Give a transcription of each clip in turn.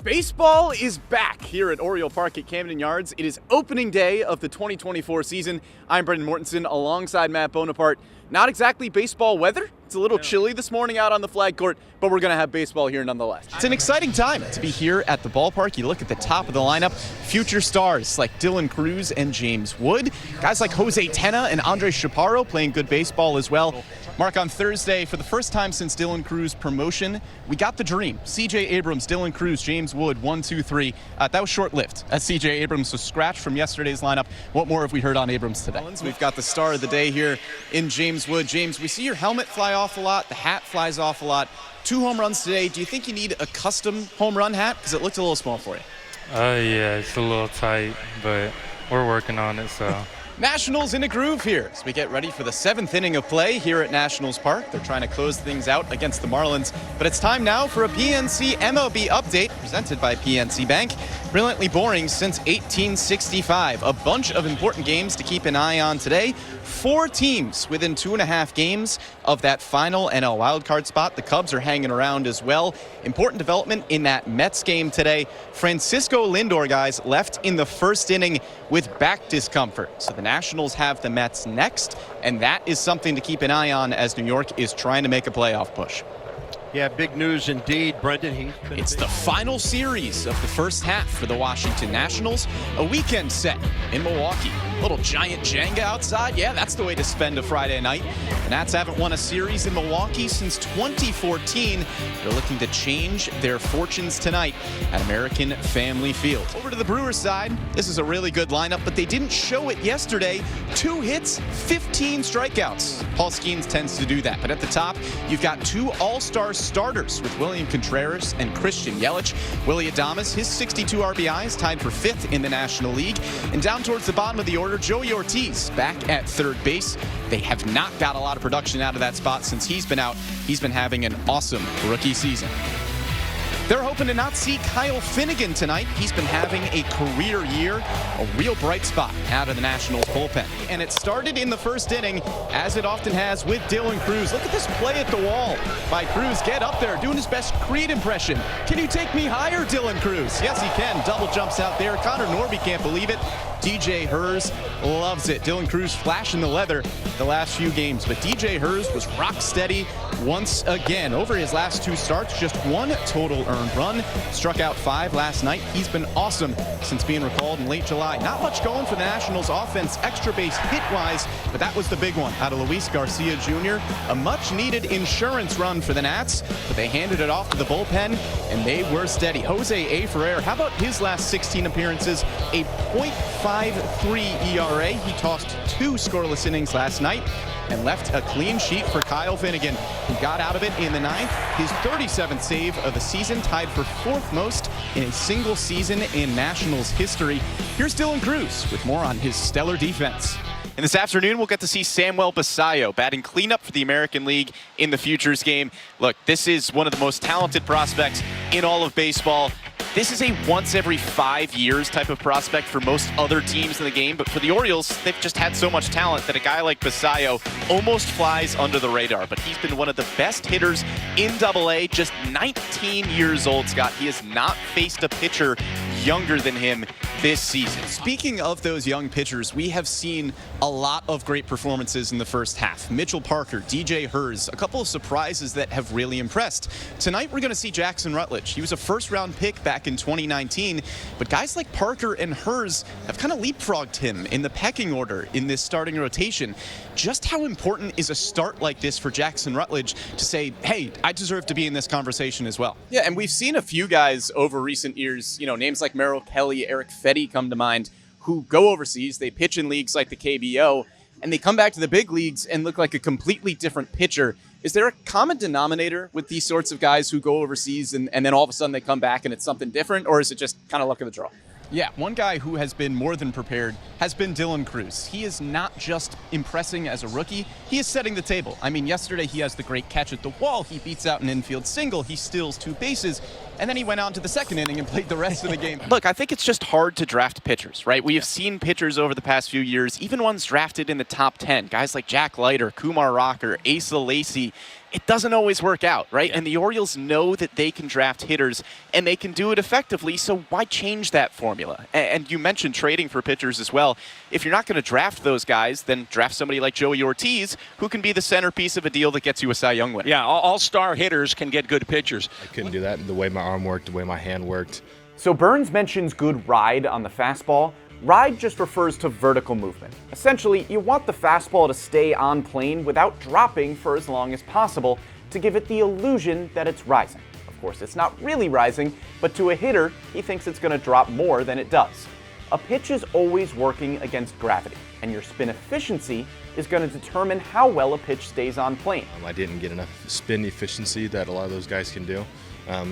Baseball is back here at Oriole Park at Camden Yards. It is opening day of the 2024 season. I'm Brendan Mortensen alongside Matt Bonaparte. Not exactly baseball weather. It's a little chilly this morning out on the flag court, but we're going to have baseball here nonetheless. It's an exciting time to be here at the ballpark. You look at the top of the lineup, future stars like Dylan Cruz and James Wood, guys like Jose Tena and Andres Chaparro playing good baseball as well. Mark, on Thursday, for the first time since Dylan Cruz's promotion, we got the dream. C.J. Abrams, Dylan Cruz, James Wood, 1, 2, 3. That was short-lived, as C.J. Abrams was scratched from yesterday's lineup. What more have we heard on Abrams today? We've got the star of the day here in James Wood. James, we see your helmet fly off a lot, the hat flies off a lot. 2 home runs today. Do you think you need a custom home run hat? Because it looked a little small for you. Yeah, it's a little tight, but we're working on it, so. Nationals in a groove here as we get ready for the 7th inning of play here at Nationals Park. They're trying to close things out against the Marlins, but it's time now for a PNC MLB update presented by PNC Bank. Brilliantly boring since 1865. A bunch of important games to keep an eye on today. 4 teams within 2.5 games of that final NL wildcard spot. The Cubs are hanging around as well. Important development in that Mets game today. Francisco Lindor, guys, left in the first inning with back discomfort. So the Nationals have the Mets next, and that is something to keep an eye on as New York is trying to make a playoff push. Yeah, big news indeed, Brendan. It's the final series of the first half for the Washington Nationals. A weekend set in Milwaukee. Little giant Jenga outside. Yeah, that's the way to spend a Friday night. The Nats haven't won a series in Milwaukee since 2014. They're looking to change their fortunes tonight at American Family Field. Over to the Brewers side, this is a really good lineup, but they didn't show it yesterday. 2 hits, 15 strikeouts. Paul Skeens tends to do that. But at the top, you've got 2 all-star starters with William Contreras and Christian Yelich. Willy Adames, his 62 RBIs, tied for 5th in the National League. And down towards the bottom of the order, Joey Ortiz back at third base. They have not got a lot of production out of that spot since he's been out. He's been having an awesome rookie season. They're hoping to not see Kyle Finnegan tonight. He's been having a career year, a real bright spot out of the Nationals bullpen. And it started in the first inning, as it often has with Dylan Cruz. Look at this play at the wall by Cruz. Get up there, doing his best Creed impression. Can you take me higher, Dylan Cruz? Yes, he can. Double jumps out there. Connor Norby can't believe it. DJ Hers loves it. Dylan Cruz flashing the leather the last few games, but DJ Hers was rock steady once again. Over his last 2 starts, just 1 total earned run. Struck out 5 last night. He's been awesome since being recalled in late July. Not much going for the Nationals offense extra base hit-wise, but that was the big one out of Luis Garcia Jr. A much-needed insurance run for the Nats, but they handed it off to the bullpen, and they were steady. Jose A. Ferrer, how about his last 16 appearances? A .53 ERA. He tossed 2 scoreless innings last night and left a clean sheet for Kyle Finnegan, who got out of it in the 9th. His 37th save of the season, tied for 4th most in a single season in Nationals history. Here's Dylan Cruz with more on his stellar defense. And this afternoon, we'll get to see Samuel Basallo batting cleanup for the American League in the Futures game. Look, this is one of the most talented prospects in all of baseball. This is a once every 5 years type of prospect for most other teams in the game, but for the Orioles, they've just had so much talent that a guy like Basallo almost flies under the radar. But he's been one of the best hitters in AA, just 19 years old, Scott. He has not faced a pitcher younger than him this season. Speaking of those young pitchers, we have seen a lot of great performances in the first half. Mitchell Parker, DJ Hers, a couple of surprises that have really impressed. Tonight, we're going to see Jackson Rutledge. He was a first-round pick back in 2019, but guys like Parker and Hers have kind of leapfrogged him in the pecking order in this starting rotation. Just how important is a start like this for Jackson Rutledge to say, hey, I deserve to be in this conversation as well? Yeah, and we've seen a few guys over recent years, names like Merrill Kelly, Eric Fetty come to mind, who go overseas, they pitch in leagues like the KBO, and they come back to the big leagues and look like a completely different pitcher. Is there a common denominator with these sorts of guys who go overseas and then all of a sudden they come back and it's something different, or is it just kind of luck of the draw? Yeah, one guy who has been more than prepared has been Dylan Cruz. He is not just impressing as a rookie, he is setting the table. I mean, yesterday he has the great catch at the wall, he beats out an infield single, he steals 2 bases, and then he went on to the second inning and played the rest of the game. Look, I think it's just hard to draft pitchers, right? We have seen pitchers over the past few years, even ones drafted in the top 10, guys like Jack Leiter, Kumar Rocker, Asa Lacy. it doesn't always work out, right? And the Orioles know that they can draft hitters, and they can do it effectively, so why change that formula? And you mentioned trading for pitchers as well. If you're not going to draft those guys, then draft somebody like Joey Ortiz, who can be the centerpiece of a deal that gets you a Cy Young winner. Yeah, all-star hitters can get good pitchers. I couldn't do that the way my arm worked, the way my hand worked. So Burns mentions good ride on the fastball. Ride just refers to vertical movement. Essentially, you want the fastball to stay on plane without dropping for as long as possible to give it the illusion that it's rising. Of course, it's not really rising, but to a hitter, he thinks it's going to drop more than it does. A pitch is always working against gravity, and your spin efficiency is going to determine how well a pitch stays on plane. I didn't get enough spin efficiency that a lot of those guys can do,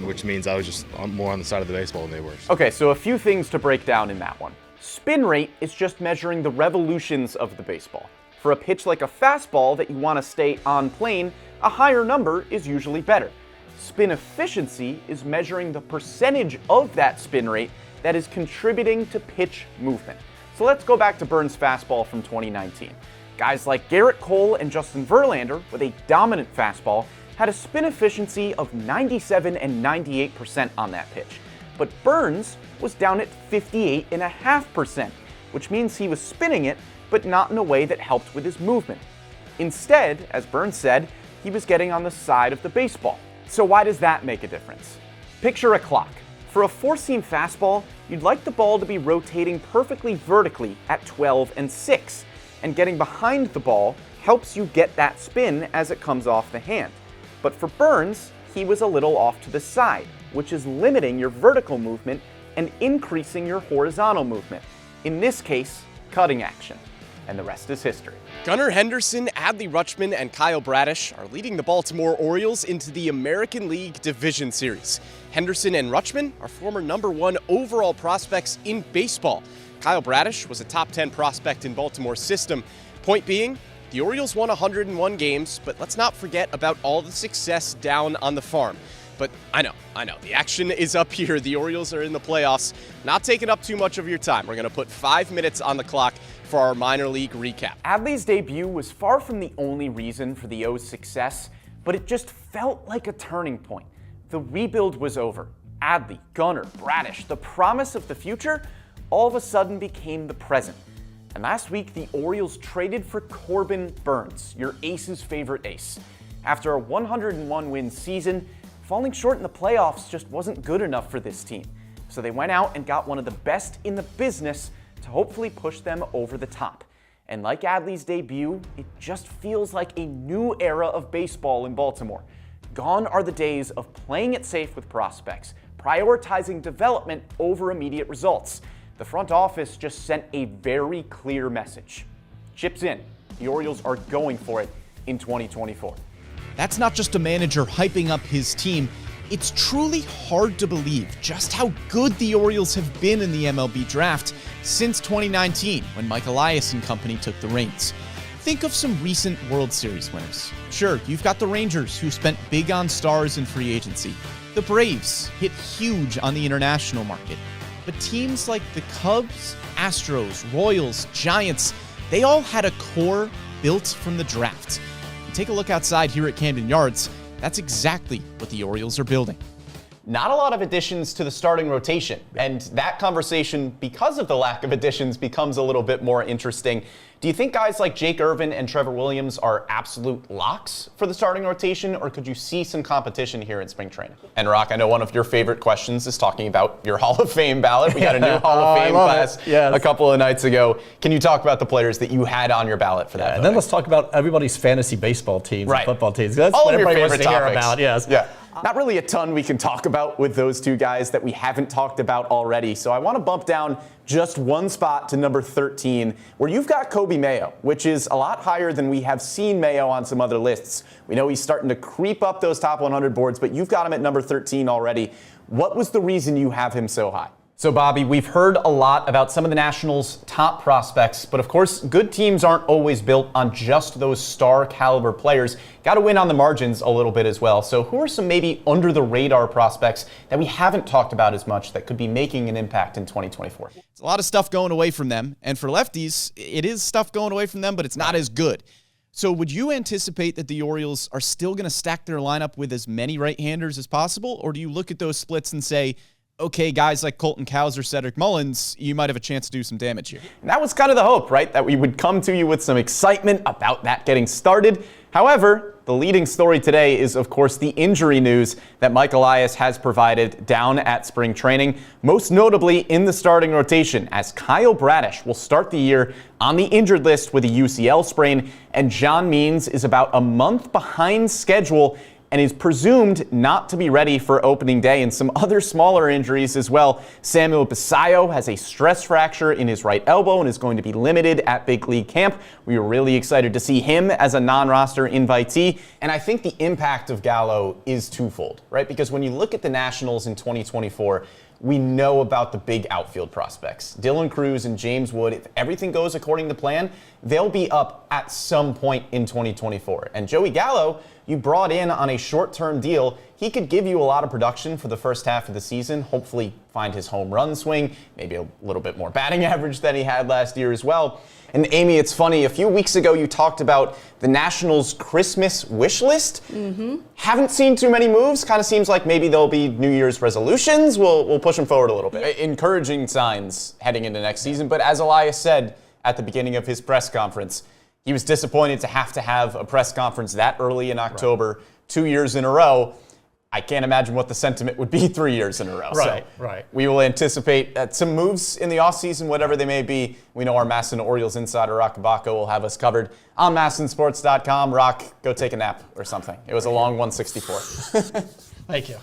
which means I was just more on the side of the baseball than they were. Okay, so a few things to break down in that one. Spin rate is just measuring the revolutions of the baseball. For a pitch like a fastball that you want to stay on plane, a higher number is usually better. Spin efficiency is measuring the percentage of that spin rate that is contributing to pitch movement. So let's go back to Burns' fastball from 2019. Guys like Garrett Cole and Justin Verlander, with a dominant fastball, had a spin efficiency of 97 and 98% on that pitch. But Burns was down at 58.5%, which means he was spinning it, but not in a way that helped with his movement. Instead, as Burns said, he was getting on the side of the baseball. So why does that make a difference? Picture a clock. For a four-seam fastball, you'd like the ball to be rotating perfectly vertically at 12 and 6, and getting behind the ball helps you get that spin as it comes off the hand. But for Burns, he was a little off to the side, which is limiting your vertical movement and increasing your horizontal movement. In this case, cutting action. And the rest is history. Gunnar Henderson, Adley Rutschman, and Kyle Bradish are leading the Baltimore Orioles into the American League Division Series. Henderson and Rutschman are former #1 overall prospects in baseball. Kyle Bradish was a top 10 prospect in Baltimore's system. Point being, the Orioles won 101 games, but let's not forget about all the success down on the farm. But I know, the action is up here. The Orioles are in the playoffs. Not taking up too much of your time. We're going to put 5 minutes on the clock for our minor league recap. Adley's debut was far from the only reason for the O's success, but it just felt like a turning point. The rebuild was over. Adley, Gunnar, Bradish, the promise of the future, all of a sudden became the present. And last week, the Orioles traded for Corbin Burns, your ace's favorite ace. After a 101-win season, falling short in the playoffs just wasn't good enough for this team. So they went out and got one of the best in the business to hopefully push them over the top. And like Adley's debut, it just feels like a new era of baseball in Baltimore. Gone are the days of playing it safe with prospects, prioritizing development over immediate results. The front office just sent a very clear message. Chips in. The Orioles are going for it in 2024. That's not just a manager hyping up his team. It's truly hard to believe just how good the Orioles have been in the MLB draft since 2019, when Mike Elias and company took the reins. Think of some recent World Series winners. Sure, you've got the Rangers, who spent big on stars in free agency. The Braves hit huge on the international market. But teams like the Cubs, Astros, Royals, Giants, they all had a core built from the draft. Take a look outside here at Camden Yards. That's exactly what the Orioles are building. Not a lot of additions to the starting rotation, and that conversation, because of the lack of additions, becomes a little bit more interesting. Do you think guys like Jake Irvin and Trevor Williams are absolute locks for the starting rotation, or could you see some competition here in spring training? And Rock, I know one of your favorite questions is talking about your Hall of Fame ballot. We got a new Hall of Fame class a couple of nights ago. Can you talk about the players that you had on your ballot for that? And then let's talk about everybody's fantasy baseball teams and football teams. That's all what of your everybody favorite wants to hear topics. about. Yes. Yeah. Not really a ton we can talk about with those two guys that we haven't talked about already. So I want to bump down just one spot to number 13, where you've got Kobe Mayo, which is a lot higher than we have seen Mayo on some other lists. We know he's starting to creep up those top 100 boards, but you've got him at number 13 already. What was the reason you have him so high? So, Bobby, we've heard a lot about some of the Nationals' top prospects, but of course, good teams aren't always built on just those star caliber players. Got to win on the margins a little bit as well. So who are some maybe under the radar prospects that we haven't talked about as much that could be making an impact in 2024? It's a lot of stuff going away from them, and for lefties, it is stuff going away from them, but it's not as good. So would you anticipate that the Orioles are still going to stack their lineup with as many right-handers as possible? Or do you look at those splits and say, okay, guys like Colton Cowser, Cedric Mullins, you might have a chance to do some damage here? And that was kind of the hope, right? That we would come to you with some excitement about that getting started. However, the leading story today is, of course, the injury news that Mike Elias has provided down at spring training, most notably in the starting rotation, as Kyle Bradish will start the year on the injured list with a UCL sprain, and John Means is about a month behind schedule and is presumed not to be ready for opening day, and some other smaller injuries as well. Samuel Basayo has a stress fracture in his right elbow and is going to be limited at big league camp. We were really excited to see him as a non-roster invitee, and I think the impact of Gallo is twofold, right? Because when you look at the Nationals in 2024, we know about the big outfield prospects. Dylan Cruz and James Wood, if everything goes according to plan, they'll be up at some point in 2024. And Joey Gallo, you brought in on a short-term deal. He could give you a lot of production for the first half of the season, hopefully find his home run swing, maybe a little bit more batting average than he had last year as well. And Amy, it's funny, a few weeks ago you talked about the Nationals' Christmas wish list. Haven't seen too many moves. Kind of seems like maybe there'll be New Year's resolutions. We'll push them forward a little bit. Encouraging signs heading into next season. But as Elias said at the beginning of his press conference, he was disappointed to have a press conference that early in October, 2 years in a row. I can't imagine what the sentiment would be 3 years in a row. Right. We will anticipate some moves in the offseason, whatever they may be. We know our MASN Orioles insider, Rock Baco, will have us covered on MASNsports.com. Rock, go take a nap or something. It was a long 164. Thank you.